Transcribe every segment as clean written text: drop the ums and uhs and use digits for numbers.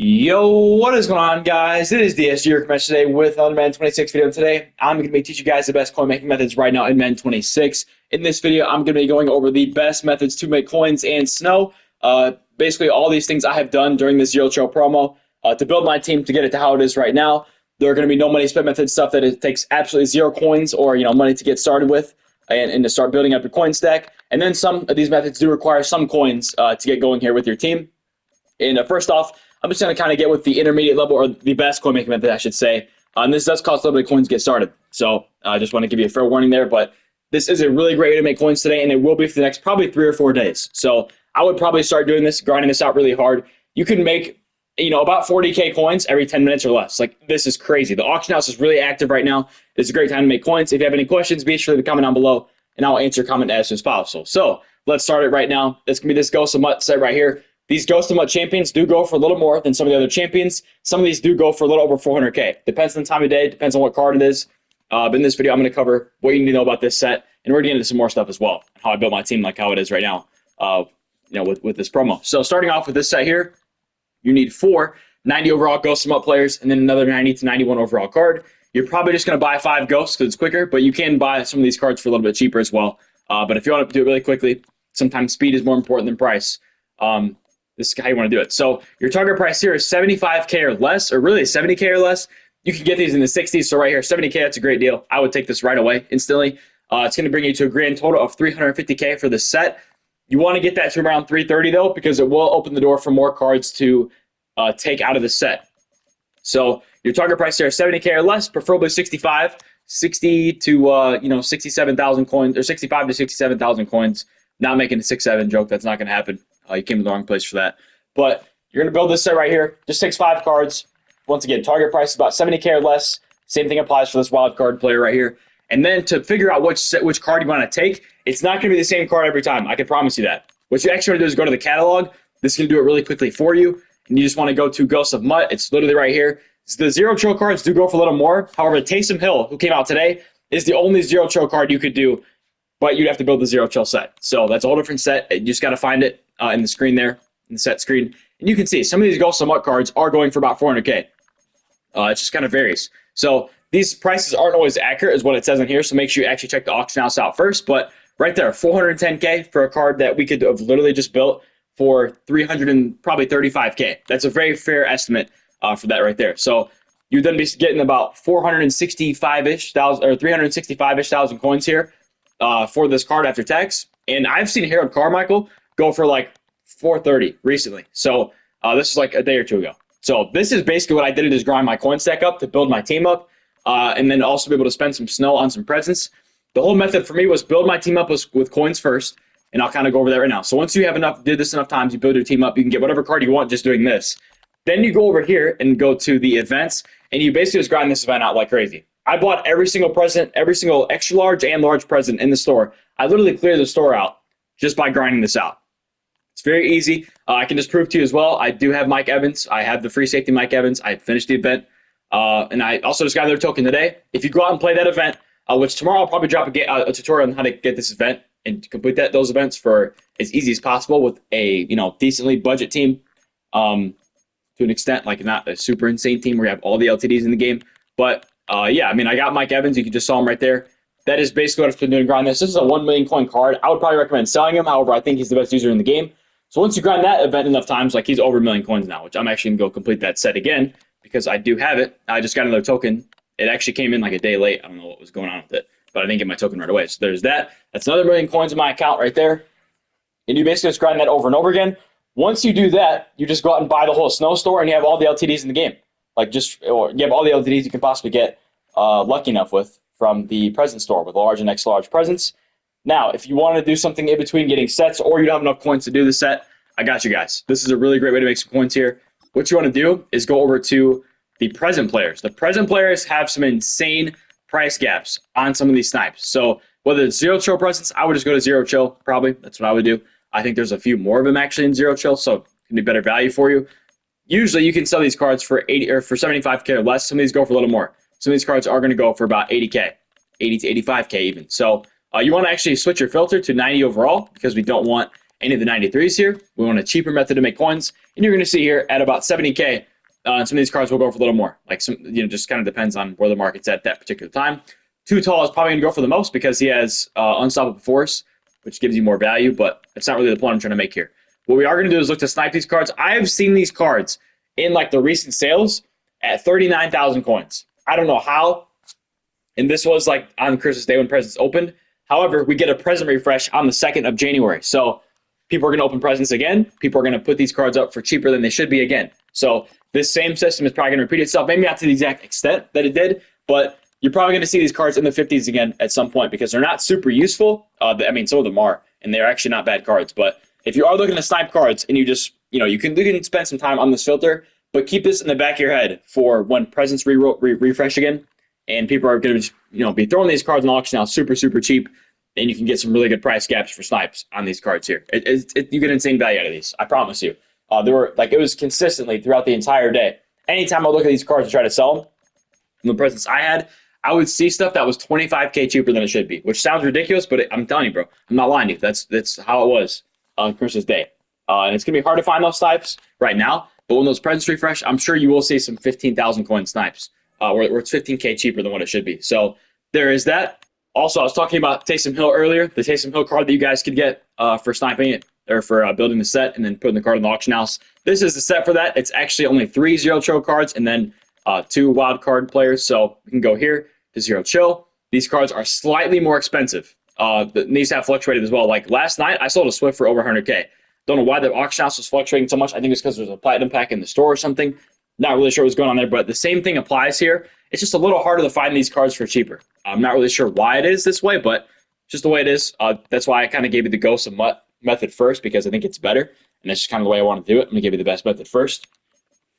Yo, what is going on, guys? It is DSG your commence today with another Madden 26 video. Today, I'm going to be teaching you guys the best coin making methods right now in Madden 26. In this video, I'm going to be going over the best methods to make coins and snow. Basically, all these things I have done during the Zero Chill promo to build my team to get it to how it is right now. There are going to be no money spent method stuff that it takes absolutely zero coins or money to get started with and to start building up your coin stack. And then some of these methods do require some coins to get going here with your team. And first off, I'm just going to kind of get with the intermediate level, or the best coin making method, I should say. And this does cost a little bit of coins to get started. So I just want to give you a fair warning there. But this is a really great way to make coins today, and it will be for the next probably 3 or 4 days. So I would probably start doing this, grinding this out really hard. You can make about 40K coins every 10 minutes or less. Like, this is crazy. The auction house is really active right now. It's a great time to make coins. If you have any questions, be sure to comment down below, and I'll answer your comment as soon as possible. So let's start it right now. It's going to be this Ghost of MUT set right here. These Ghost of MUT champions do go for a little more than some of the other champions. Some of these do go for a little over 400K. Depends on the time of day, depends on what card it is. But in this video, I'm going to cover what you need to know about this set, and we're going to get into some more stuff as well, how I built my team like how it is right now, with this promo. So starting off with this set here, you need 4 90 overall Ghost of MUT players, and then another 90 to 91 overall card. You're probably just going to buy 5 ghosts because it's quicker, but you can buy some of these cards for a little bit cheaper as well. But if you want to do it really quickly, sometimes speed is more important than price. This is how you want to do it. So your target price here is 75K or less, or really 70K or less. You can get these in the 60s. So right here, 70K, that's a great deal. I would take this right away, instantly. It's going to bring you to a grand total of 350K for this set. You want to get that to around 330 though, because it will open the door for more cards to take out of the set. So your target price here is 70K or less, preferably 65, 60 to 67,000 coins, or 65 to 67,000 coins. Not making a 6-7 joke. That's not going to happen. You came to the wrong place for that. But you're going to build this set right here. Just takes 5 cards. Once again, target price is about 70K or less. Same thing applies for this wild card player right here. And then to figure out which card you want to take, it's not going to be the same card every time. I can promise you that. What you actually want to do is go to the catalog. This is going to do it really quickly for you. And you just want to go to Ghost of MUT. It's literally right here. The Zero Chill cards do go for a little more. However, Taysom Hill, who came out today, is the only Zero Chill card you could do, but you'd have to build the Zero Chill set. So that's a whole different set. You just got to find it in the screen there, in the set screen. And you can see some of these Ghost of MUT cards are going for about 400K. It just kind of varies. So these prices aren't always accurate, is what it says in here. So make sure you actually check the auction house out first. But right there, 410K for a card that we could have literally just built for 300 and probably 35K. That's a very fair estimate for that right there. So you'd then be getting about 465-ish thousand, or 365-ish thousand coins here for this card after tax. And I've seen Harold Carmichael go for like 430 recently. So this is like a day or 2 ago. So this is basically what I did, is grind my coin stack up to build my team up, and then also be able to spend some snow on some presents. The whole method for me was build my team up with coins first, and I'll kind of go over that right now. So once you have did this enough times, you build your team up, you can get whatever card you want just doing this. Then you go over here and go to the events, and you basically just grind this event out like crazy. I bought every single present, every single extra large and large present in the store. I literally cleared the store out just by grinding this out. It's very easy. I can just prove to you as well. I do have Mike Evans. I have the free safety Mike Evans. I finished the event. And I also just got another token today. If you go out and play that event, which tomorrow I'll probably drop a tutorial on how to get this event and complete those events for as easy as possible with a decently budget team, to an extent, like not a super insane team where you have all the LTDs in the game. But yeah, I mean, I got Mike Evans. You can just saw him right there. That is basically what I've been doing, grind this. This is a 1 million coin card. I would probably recommend selling him. However, I think he's the best user in the game. So once you grind that event enough times, like, he's over 1 million coins now, which I'm actually going to go complete that set again because I do have it. I just got another token. It actually came in like a day late. I don't know what was going on with it, but I didn't get my token right away. So there's that. That's another 1 million coins in my account right there. And you basically just grind that over and over again. Once you do that, you just go out and buy the whole snow store, and you have all the LTDs in the game. Or you have all the LTDs you can possibly get lucky enough with from the present store with large and extra large presents. Now, if you want to do something in between getting sets, or you don't have enough coins to do the set, I got you guys. This is a really great way to make some coins here. What you want to do is go over to the present players. The present players have some insane price gaps on some of these snipes. So whether it's Zero Chill presents, I would just go to Zero Chill, probably. That's what I would do. I think there's a few more of them actually in Zero Chill, so it can be better value for you. Usually you can sell these cards for 80 or for 75K or less. Some of these go for a little more. Some of these cards are going to go for about 80K, 80 to 85K even. So you want to actually switch your filter to 90 overall because we don't want any of the 93s here. We want a cheaper method to make coins, and you're going to see here at about 70K. And some of these cards will go for a little more. Like some, just kind of depends on where the market's at that particular time. Too Tall is probably going to go for the most because he has Unstoppable Force, which gives you more value, but it's not really the point I'm trying to make here. What we are going to do is look to snipe these cards. I have seen these cards in like the recent sales at 39,000 coins. I don't know how. And this was like on Christmas Day when presents opened. However, we get a present refresh on the 2nd of January. So people are going to open presents again. People are going to put these cards up for cheaper than they should be again. So this same system is probably going to repeat itself. Maybe not to the exact extent that it did, but you're probably going to see these cards in the 50s again at some point because they're not super useful. I mean, some of them are, and they're actually not bad cards. But if you are looking to snipe cards and you just, you can spend some time on this filter, but keep this in the back of your head for when presents refresh again, and people are going to be throwing these cards in auction now super, super cheap, and you can get some really good price gaps for snipes on these cards here. You get insane value out of these, I promise you. It was consistently throughout the entire day. Anytime I look at these cards and try to sell them, from the presents I had, I would see stuff that was 25K cheaper than it should be, which sounds ridiculous, but I'm telling you, bro, I'm not lying to you. That's how it was on Christmas Day. And it's going to be hard to find those snipes right now, but when those presents refresh, I'm sure you will see some 15,000 coin snipes, where it's 15K cheaper than what it should be. So there is that. Also, I was talking about Taysom Hill earlier, the Taysom Hill card that you guys could get for sniping it, or for building the set and then putting the card in the auction house. This is the set for that. It's actually only 3 Zero Chill cards and then 2 wild card players. So we can go here to Zero Chill. These cards are slightly more expensive. These have fluctuated as well. Like last night, I sold a Swift for over 100K. Don't know why the auction house was fluctuating so much. I think it's because there's a platinum pack in the store or something. Not really sure what's going on there, but the same thing applies here. It's just a little harder to find these cards for cheaper. I'm not really sure why it is this way, but just the way it is. That's why I kind of gave you the Ghost of MUT method first, because I think it's better. And that's just kind of the way I want to do it. I'm going to give you the best method first.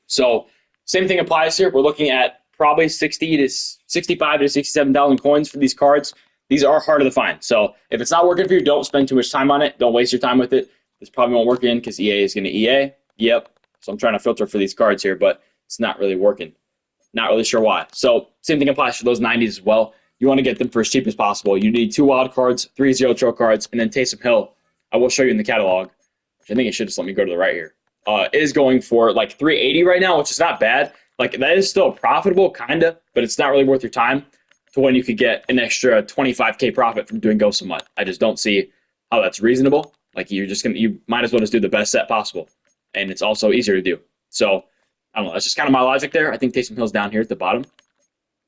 So same thing applies here. We're looking at probably 65 to 67,000 coins for these cards. These are harder to find. So if it's not working for you, don't spend too much time on it. Don't waste your time with it. This probably won't work in because EA is going to EA. Yep. So I'm trying to filter for these cards here, but it's not really working. Not really sure why. So same thing applies for those 90s as well. You want to get them for as cheap as possible. You need 2 wild cards, 3 Zero Chill cards, and then Taysom Hill. I will show you in the catalog, which I think it should just let me go to the right here. Is going for like 380 right now, which is not bad. Like that is still profitable, kind of, but it's not really worth your time to when you could get an extra 25K profit from doing Ghost of MUT. I just don't see how that's reasonable. Like you might as well just do the best set possible. And it's also easier to do. So I don't know. That's just kind of my logic there. I think Taysom Hill's down here at the bottom.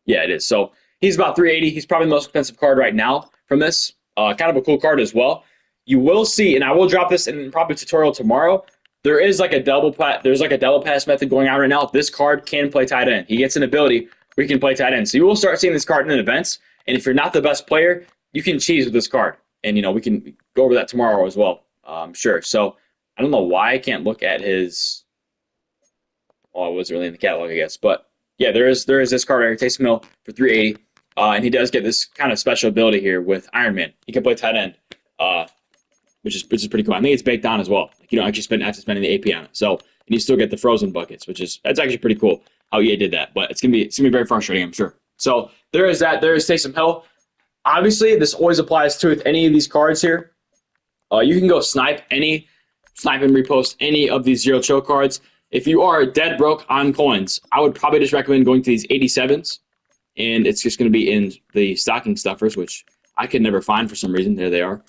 Yeah, it is. So he's about 380. He's probably the most expensive card right now from this. Kind of a cool card as well. You will see, and I will drop this in probably a tutorial tomorrow. There is like a double pass method going on right now. This card can play tight end. He gets an ability where he can play tight end. So you will start seeing this card in events. And if you're not the best player, you can cheese with this card. And we can go over that tomorrow as well. I'm sure. So I don't know why I can't look at his. Well, it wasn't really in the catalog, I guess. But yeah, there is this card right here, Taysom Hill for 380. And he does get this kind of special ability here with Iron Man. He can play tight end, which is pretty cool. I think it's baked on as well. Like you don't actually have to spend any AP on it. So and you still get the frozen buckets, that's actually pretty cool how EA did that. But it's gonna be very frustrating, I'm sure. So there is that. There is Taysom Hill. Obviously, this always applies to with any of these cards here. You can go snipe and repost any of these Zero Chill cards. If you are dead broke on coins, I would probably just recommend going to these 87s, and it's just going to be in the stocking stuffers, which I could never find for some reason. There they are.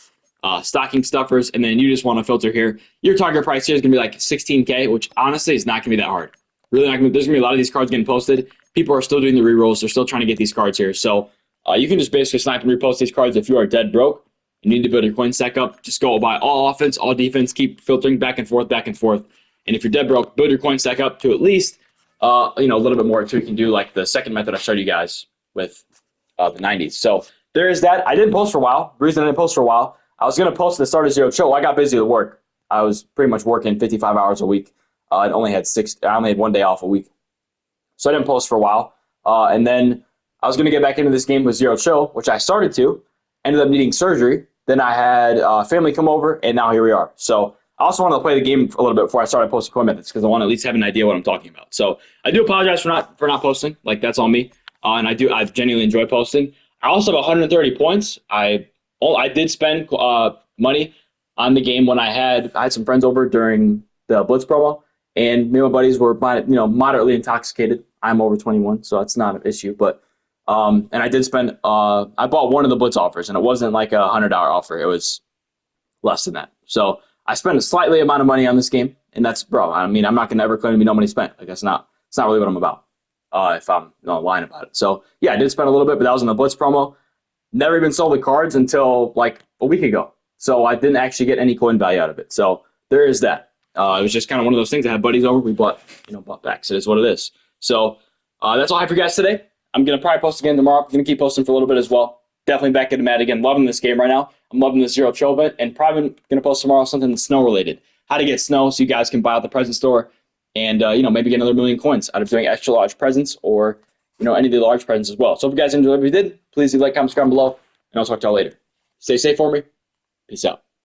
Stocking stuffers, and then you just want to filter here. Your target price here is going to be like 16K, which honestly is not going to be that hard. Really not going to. There's going to be a lot of these cards getting posted. People are still doing the rerolls. They're still trying to get these cards here. So you can just basically snipe and repost these cards if you are dead broke. You need to build your coin stack up. Just go by all offense, all defense. Keep filtering back and forth, back and forth. And if you're dead broke, build your coin stack up to at least a little bit more, so you can do like the second method I showed you guys with the 90s. So there is that. I didn't post for a while. The reason I didn't post for a while, I was going to post at the start of Zero Chill. I got busy with work. I was pretty much working 55 hours a week. I only had 1 day off a week. So I didn't post for a while. And then I was going to get back into this game with Zero Chill, which I started to. Ended up needing surgery. Then I had family come over, and now here we are. So I also wanted to play the game a little bit before I started posting coin methods because I want to at least have an idea what I'm talking about. So I do apologize for not posting. Like that's on me. And I genuinely enjoy posting. I also have 130 points. I did spend money on the game when I had some friends over during the Blitz promo, and me and my buddies were moderately intoxicated. I'm over 21, so that's not an issue. But and I did spend I bought one of the Blitz offers, and it wasn't like $100 offer. It was less than that. So I spent a slightly amount of money on this game, and that's bro. I mean, I'm not gonna ever claim to be no money spent. Like that's not. It's not really what I'm about. If I'm not lying about it. So yeah, I did spend a little bit, but that was in the Blitz promo. Never even sold the cards until like a week ago. So I didn't actually get any coin value out of it. So there is that. It was just kind of one of those things. I had buddies over. We bought packs. It is what it is. So that's all I have for you guys today. I'm going to probably post again tomorrow. I'm going to keep posting for a little bit as well. Definitely back into Madden again. Loving this game right now. I'm loving the Zero Chill event. And probably going to post tomorrow something snow related. How to get snow so you guys can buy out the present store and maybe get another million coins out of doing extra large presents or any of the large presents as well. So if you guys enjoyed what we did, please leave a like, comment, subscribe below, and I'll talk to y'all later. Stay safe for me. Peace out.